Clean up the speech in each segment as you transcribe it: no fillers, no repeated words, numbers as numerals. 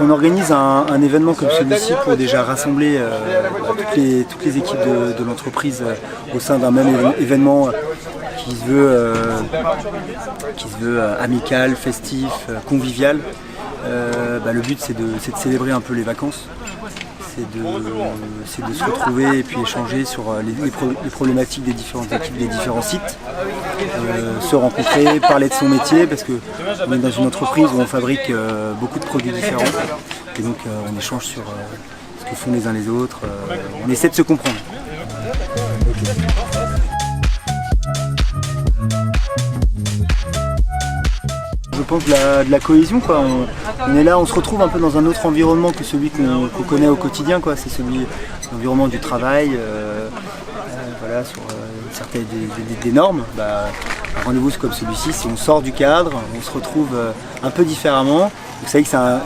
On organise un événement comme celui-ci pour déjà rassembler toutes les équipes de l'entreprise au sein d'un même événement qui se veut amical, festif, convivial. Le but c'est de célébrer un peu les vacances, c'est de se retrouver et puis échanger sur les problématiques des différentes équipes, des différents sites, se rencontrer, parler de son métier parce qu'on est dans une entreprise où on fabrique beaucoup de produits différents et donc on échange sur ce que font les uns les autres, on essaie de se comprendre. Je pense de la cohésion, quoi. On est là, on se retrouve un peu dans un autre environnement que celui qu'on connaît au quotidien, quoi. C'est l'environnement du travail, voilà, sur certaines des normes. Un rendez-vous comme celui-ci, si on sort du cadre, on se retrouve un peu différemment. Vous savez que c'est un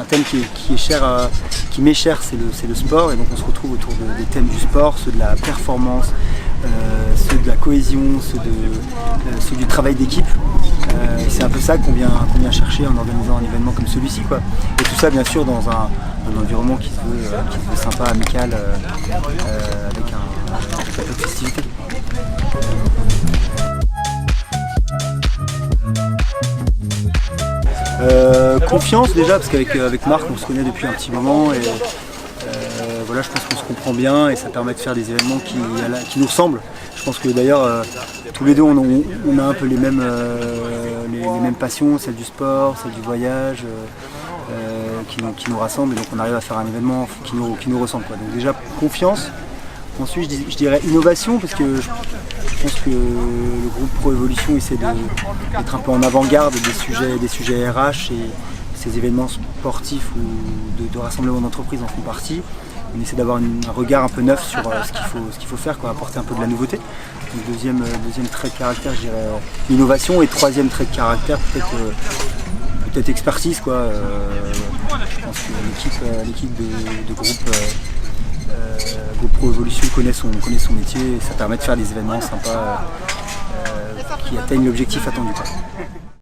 thème qui m'est cher, c'est le sport, et donc on se retrouve autour des thèmes du sport, ceux de la performance, ceux de la cohésion, ceux du travail d'équipe. Et c'est un peu ça qu'on vient chercher en organisant un événement comme celui-ci, quoi. Et tout ça bien sûr dans un environnement qui se veut sympa, amical, avec un peu de festivité. Confiance déjà, parce qu'avec Marc on se connaît depuis un petit moment et voilà, je pense qu'on se comprend bien et ça permet de faire des événements qui nous ressemblent. Je pense que d'ailleurs tous les deux on a un peu les mêmes passions, celle du sport, celle du voyage, qui nous rassemblent, et donc on arrive à faire un événement qui nous ressemble, quoi. Donc déjà confiance. Ensuite je dirais innovation, parce que je pense que le groupe Pro-Evolution essaie d'être un peu en avant-garde des sujets RH, et ces événements sportifs ou de rassemblement d'entreprises en font partie. On essaie d'avoir un regard un peu neuf sur ce qu'il faut faire, quoi, apporter un peu de la nouveauté. Donc deuxième trait de caractère, je dirais innovation, et troisième trait de caractère peut-être expertise, quoi. Je pense que l'équipe de groupe Pro-Evolution connaît son métier, et ça permet de faire des événements sympas qui atteignent l'objectif attendu, quoi.